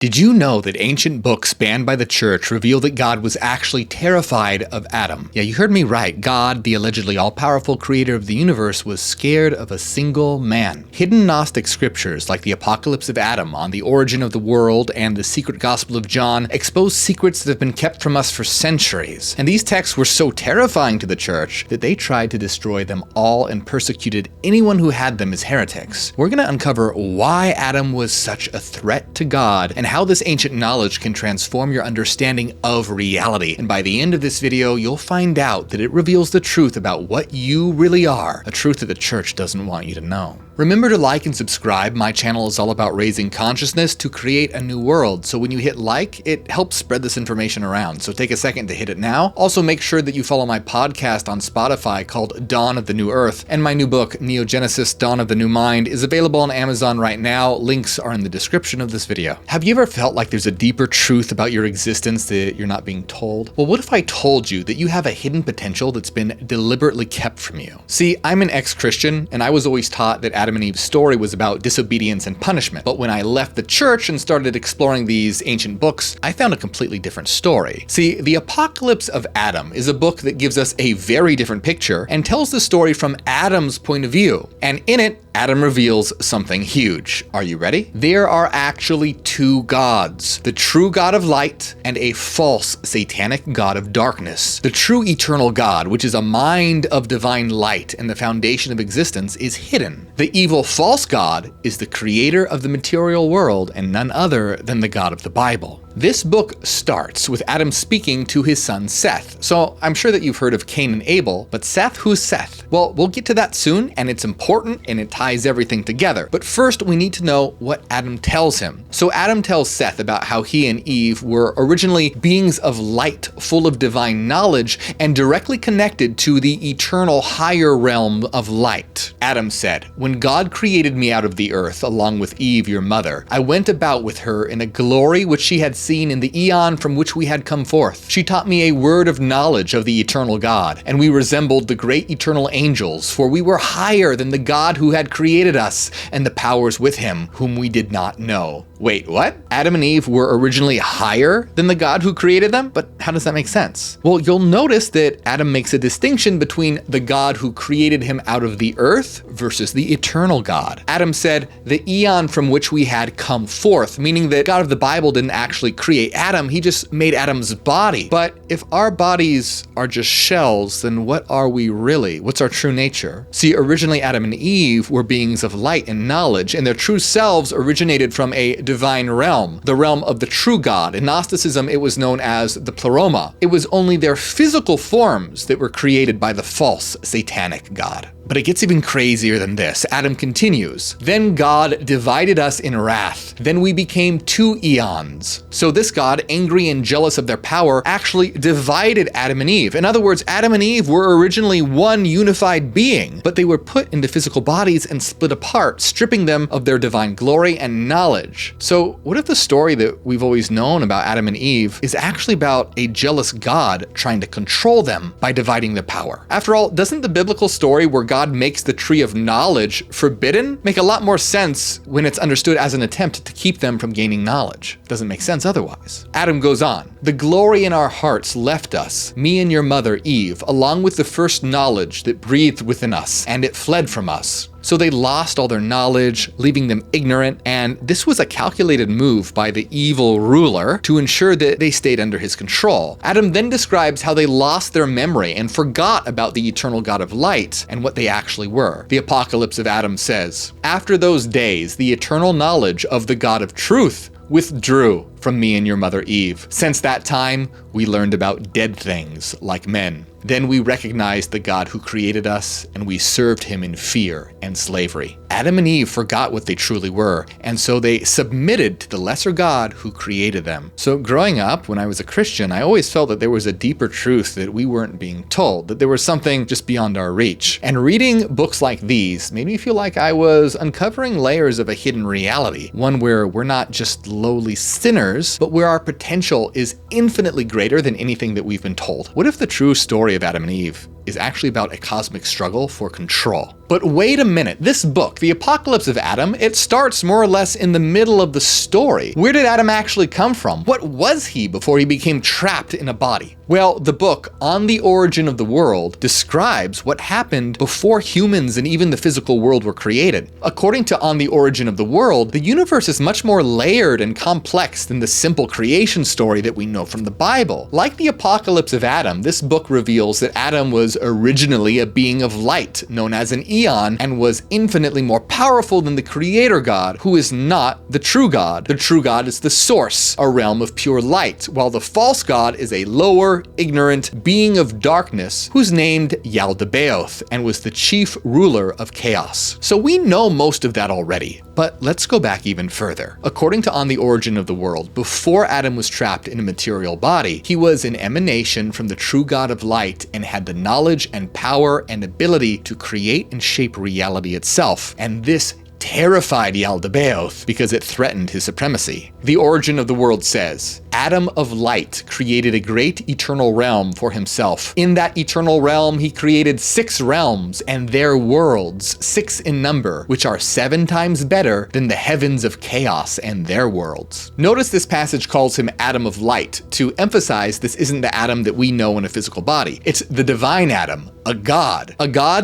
Did you know that ancient books banned by the church reveal that God was actually terrified of Adam? Yeah, you heard me right. God, the allegedly all-powerful creator of the universe, was scared of a single man. Hidden Gnostic scriptures like the Apocalypse of Adam, on the origin of the world, and the secret Gospel of John expose secrets that have been kept from us for centuries. And these texts were so terrifying to the church that they tried to destroy them all and persecuted anyone who had them as heretics. We're going to uncover why Adam was such a threat to God and how this ancient knowledge can transform your understanding of reality. And by the end of this video, you'll find out that it reveals the truth about what you really are, a truth that the church doesn't want you to know. Remember to like and subscribe. My channel is all about raising consciousness to create a new world. So when you hit like, it helps spread this information around. So take a second to hit it now. Also make sure that you follow my podcast on Spotify called Dawn of the New Earth. And my new book, Neogenesis, Dawn of the New Mind, is available on Amazon right now. Links are in the description of this video. Have you ever felt like there's a deeper truth about your existence that you're not being told? Well, what if I told you that you have a hidden potential that's been deliberately kept from you? See, I'm an ex-Christian, and I was always taught that Adam and Eve's story was about disobedience and punishment. But when I left the church and started exploring these ancient books, I found a completely different story. See, the Apocalypse of Adam is a book that gives us a very different picture and tells the story from Adam's point of view. And in it, Adam reveals something huge. Are you ready? There are actually two gods, the true God of light and a false satanic God of darkness. The true eternal God, which is a mind of divine light and the foundation of existence, is hidden. The evil false God is the creator of the material world and none other than the God of the Bible. This book starts with Adam speaking to his son Seth. So I'm sure that you've heard of Cain and Abel, but Seth, who's Seth? Well, we'll get to that soon, and it's important and it ties everything together. But first, we need to know what Adam tells him. So Adam tells Seth about how he and Eve were originally beings of light, full of divine knowledge, and directly connected to the eternal higher realm of light. Adam said, "When God created me out of the earth, along with Eve, your mother, I went about with her in a glory which she had seen in the eon from which we had come forth. She taught me a word of knowledge of the eternal God, and we resembled the great eternal angels, for we were higher than the God who had created us, and the powers with him, whom we did not know." Wait, what? Adam and Eve were originally higher than the God who created them? But how does that make sense? Well, you'll notice that Adam makes a distinction between the God who created him out of the earth versus the eternal God. Adam said, the eon from which we had come forth, meaning that God of the Bible didn't actually create Adam, he just made Adam's body. But if our bodies are just shells, then what are we really? What's our true nature? See, originally Adam and Eve were beings of light and knowledge, and their true selves originated from a divine realm, the realm of the true God. In Gnosticism, it was known as the pleroma. It was only their physical forms that were created by the false satanic God. But it gets even crazier than this. Adam continues, "Then God divided us in wrath. Then we became two eons." So this God, angry and jealous of their power, actually divided Adam and Eve. In other words, Adam and Eve were originally one unified being, but they were put into physical bodies and split apart, stripping them of their divine glory and knowledge. So what if the story that we've always known about Adam and Eve is actually about a jealous God trying to control them by dividing their power? After all, doesn't the biblical story where God makes the tree of knowledge forbidden make a lot more sense when it's understood as an attempt to keep them from gaining knowledge? Doesn't make sense otherwise. Adam goes on, "The glory in our hearts left us, me and your mother Eve, along with the first knowledge that breathed within us, and it fled from us." So they lost all their knowledge, leaving them ignorant, and this was a calculated move by the evil ruler to ensure that they stayed under his control. Adam then describes how they lost their memory and forgot about the eternal God of light and what they actually were. The Apocalypse of Adam says, "After those days, the eternal knowledge of the God of truth withdrew from me and your mother Eve. Since that time, we learned about dead things like men. Then we recognized the God who created us, and we served him in fear and slavery." Adam and Eve forgot what they truly were, and so they submitted to the lesser God who created them. So growing up, when I was a Christian, I always felt that there was a deeper truth that we weren't being told, that there was something just beyond our reach. And reading books like these made me feel like I was uncovering layers of a hidden reality, one where we're not just lowly sinners, but where our potential is infinitely greater than anything that we've been told. What if the true story of Adam and Eve is actually about a cosmic struggle for control. But wait a minute, this book, The Apocalypse of Adam, it starts more or less in the middle of the story. Where did Adam actually come from? What was he before he became trapped in a body? Well, the book, On the Origin of the World, describes what happened before humans and even the physical world were created. According to On the Origin of the World, the universe is much more layered and complex than the simple creation story that we know from the Bible. Like the Apocalypse of Adam, this book reveals that Adam was originally a being of light, known as an eon, and was infinitely more powerful than the creator god, who is not the true god. The true god is the source, a realm of pure light, while the false god is a lower, ignorant being of darkness who's named Yaldabaoth and was the chief ruler of chaos. So we know most of that already, but let's go back even further. According to On the Origin of the World, before Adam was trapped in a material body, he was an emanation from the true god of light and had the knowledge and power and ability to create and shape reality itself. And this terrified Yaldabaoth because it threatened his supremacy. The Origin of the World says, Adam of light created a great eternal realm for himself. In that eternal realm, he created 6 realms and their worlds, 6 in number, which are 7 times better than the heavens of chaos and their worlds. Notice this passage calls him Adam of light to emphasize this isn't the Adam that we know in a physical body. It's the divine Adam, a god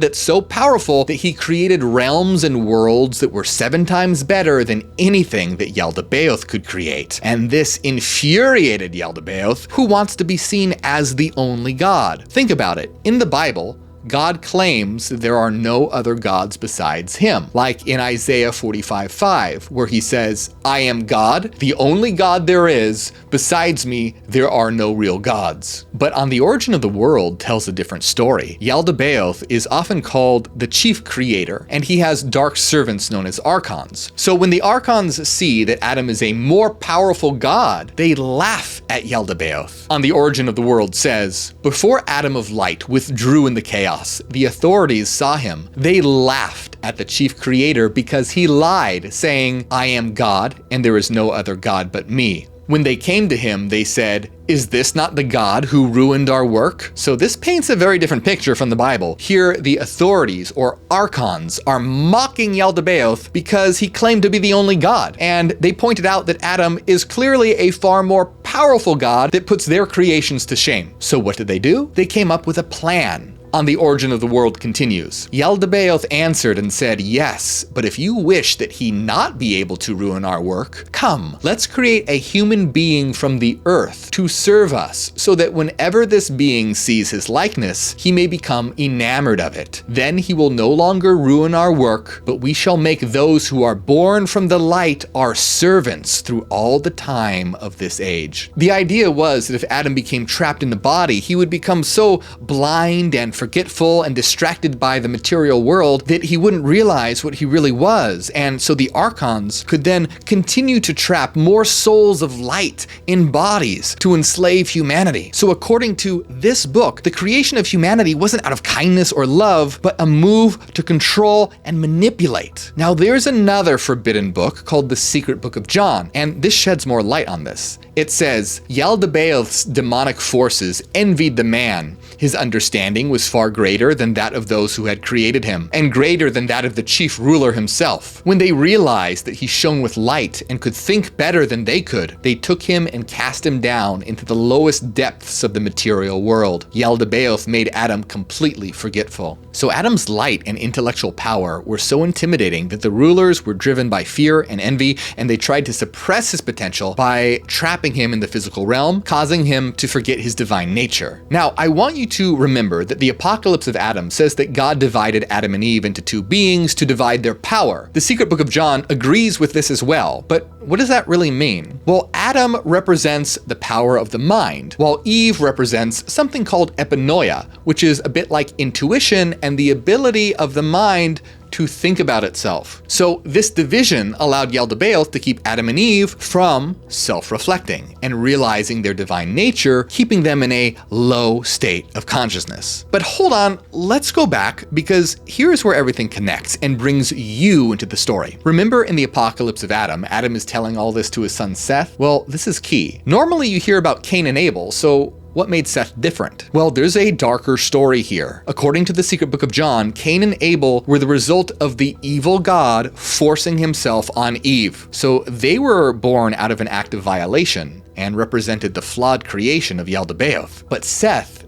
that's so powerful that he created realms and worlds that were 7 times better than anything that Yaldabaoth could create. And this infuriated Yaldabaoth, who wants to be seen as the only god. Think about it. In the Bible, God claims that there are no other gods besides him, like in Isaiah 45:5, where he says, I am God, the only God there is, besides me there are no real gods. But On the Origin of the World tells a different story. Yaldabaoth is often called the chief creator, and he has dark servants known as Archons. So when the Archons see that Adam is a more powerful god, they laugh at Yaldabaoth. On the Origin of the World says, before Adam of light withdrew in the chaos, the authorities saw him. They laughed at the chief creator because he lied, saying, I am God, and there is no other God but me. When they came to him, they said, is this not the God who ruined our work? So this paints a very different picture from the Bible. Here, the authorities, or Archons, are mocking Yaldabaoth because he claimed to be the only God. And they pointed out that Adam is clearly a far more powerful God that puts their creations to shame. So what did they do? They came up with a plan. On the Origin of the World continues, Yaldabaoth answered and said, yes, but if you wish that he not be able to ruin our work, come, let's create a human being from the earth to serve us, so that whenever this being sees his likeness, he may become enamored of it. Then he will no longer ruin our work, but we shall make those who are born from the light our servants through all the time of this age. The idea was that if Adam became trapped in the body, he would become so blind and forgetful and distracted by the material world that he wouldn't realize what he really was. And so the Archons could then continue to trap more souls of light in bodies to enslave humanity. So according to this book, the creation of humanity wasn't out of kindness or love, but a move to control and manipulate. Now there's another forbidden book called the Secret Book of John, and this sheds more light on this. It says, Yaldabaoth's demonic forces envied the man. His understanding was far greater than that of those who had created him, and greater than that of the chief ruler himself. When they realized that he shone with light and could think better than they could, they took him and cast him down into the lowest depths of the material world. Yaldabaoth made Adam completely forgetful. So Adam's light and intellectual power were so intimidating that the rulers were driven by fear and envy, and they tried to suppress his potential by trapping him in the physical realm, causing him to forget his divine nature. Now, I want you to remember that the Apocalypse of Adam says that God divided Adam and Eve into 2 beings to divide their power. The Secret Book of John agrees with this as well, but what does that really mean? Well, Adam represents the power of the mind, while Eve represents something called epinoia, which is a bit like intuition and the ability of the mind to think about itself. So this division allowed Yaldabaoth to keep Adam and Eve from self-reflecting and realizing their divine nature, keeping them in a low state of consciousness. But hold on, let's go back, because here's where everything connects and brings you into the story. Remember in the Apocalypse of Adam, Adam is telling all this to his son Seth? Well, this is key. Normally you hear about Cain and Abel, so What made Seth different? Well, there's a darker story here. According to the secret book of John, Cain and Abel were the result of the evil God forcing himself on Eve. So they were born out of an act of violation and represented the flawed creation of Yaldabaoth. But Seth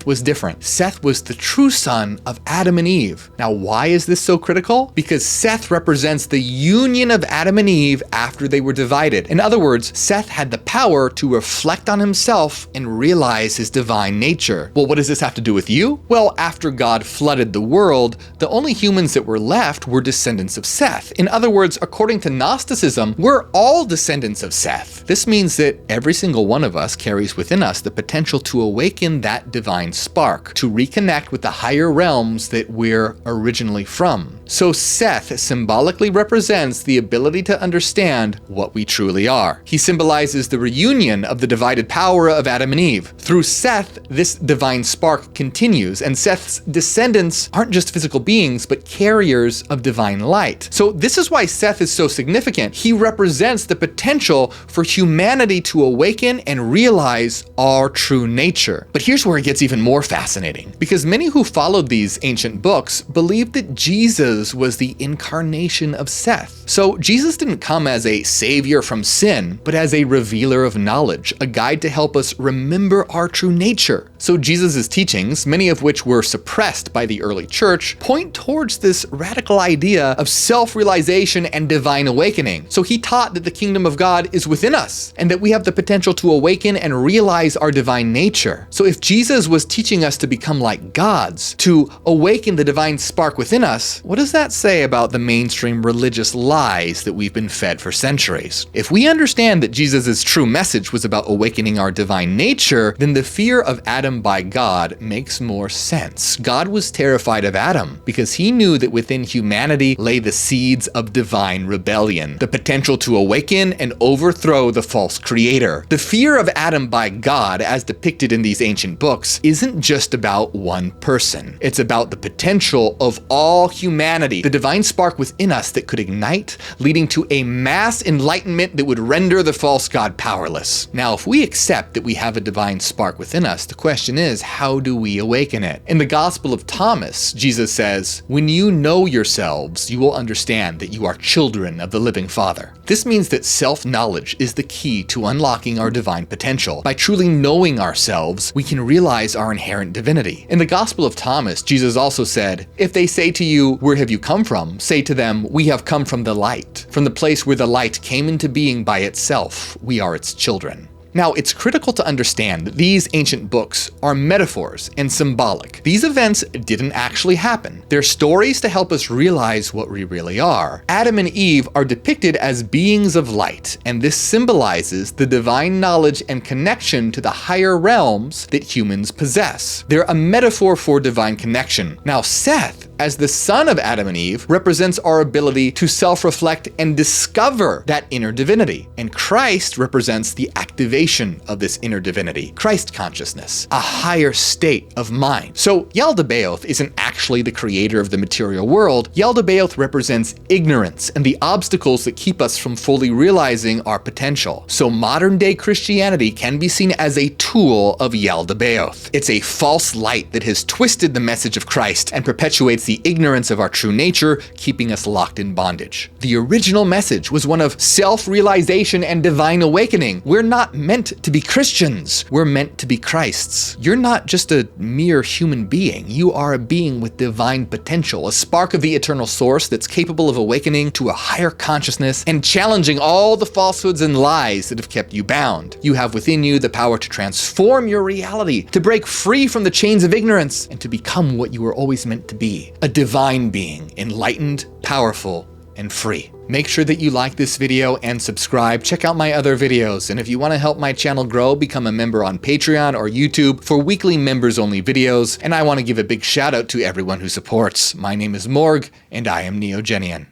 was different. Seth was the true son of Adam and Eve. Now, why is this so critical? Because Seth represents the union of Adam and Eve after they were divided. In other words, Seth had the power to reflect on himself and realize his divine nature. Well, what does this have to do with you? Well, after God flooded the world, the only humans that were left were descendants of Seth. In other words, according to Gnosticism, we're all descendants of Seth. This means that every single one of us carries within us the potential to awaken that divine spark, to reconnect with the higher realms that we're originally from. So Seth symbolically represents the ability to understand what we truly are. He symbolizes the reunion of the divided power of Adam and Eve. Through Seth, this divine spark continues, and Seth's descendants aren't just physical beings, but carriers of divine light. So this is why Seth is so significant. He represents the potential for humanity to awaken and realize our true nature. But here's where it gets even more fascinating, because many who followed these ancient books believed that Jesus was the incarnation of Seth. So Jesus didn't come as a savior from sin, but as a revealer of knowledge, a guide to help us remember our true nature. So Jesus' teachings, many of which were suppressed by the early church, point towards this radical idea of self-realization and divine awakening. So he taught that the kingdom of God is within us, and that we have the potential to awaken and realize our divine nature. So if Jesus was teaching us to become like gods, to awaken the divine spark within us, what does that say about the mainstream religious lies that we've been fed for centuries? If we understand that Jesus' true message was about awakening our divine nature, then the fear of Adam by God makes more sense. God was terrified of Adam because he knew that within humanity lay the seeds of divine rebellion, the potential to awaken and overthrow the false creator. The fear of Adam by God, as depicted in these ancient books, isn't just about one person. It's about the potential of all humanity, the divine spark within us that could ignite, leading to a mass enlightenment that would render the false god powerless. Now, if we accept that we have a divine spark within us, the question is, how do we awaken it? In the Gospel of Thomas, Jesus says, "When you know yourselves, you will understand that you are children of the living Father." This means that self-knowledge is the key to unlocking our divine potential. By truly knowing ourselves, we can realize our inherent divinity. In the Gospel of Thomas, Jesus also said, "If they say to you, 'Where have you come from?' say to them, 'We have come from the light, from the place where the light came into being by itself. We are its children." Now, it's critical to understand that these ancient books are metaphors and symbolic. These events didn't actually happen. They're stories to help us realize what we really are. Adam and Eve are depicted as beings of light, and this symbolizes the divine knowledge and connection to the higher realms that humans possess. They're a metaphor for divine connection. Now, Seth, as the son of Adam and Eve, represents our ability to self-reflect and discover that inner divinity. And Christ represents the activation of this inner divinity, Christ consciousness, a higher state of mind. So Yaldabaoth isn't actually the creator of the material world. Yaldabaoth represents ignorance and the obstacles that keep us from fully realizing our potential. So modern day Christianity can be seen as a tool of Yaldabaoth. It's a false light that has twisted the message of Christ and perpetuates the ignorance of our true nature, keeping us locked in bondage. The original message was one of self-realization and divine awakening. We're not meant to be Christians. We're meant to be Christ's. You're not just a mere human being. You are a being with divine potential, a spark of the eternal source that's capable of awakening to a higher consciousness and challenging all the falsehoods and lies that have kept you bound. You have within you the power to transform your reality, to break free from the chains of ignorance, and to become what you were always meant to be, a divine being, enlightened, powerful, and free. Make sure that you like this video and subscribe. Check out my other videos. And if you want to help my channel grow, become a member on Patreon or YouTube for weekly members-only videos. And I want to give a big shout out to everyone who supports. My name is Morgue, and I am neogenian.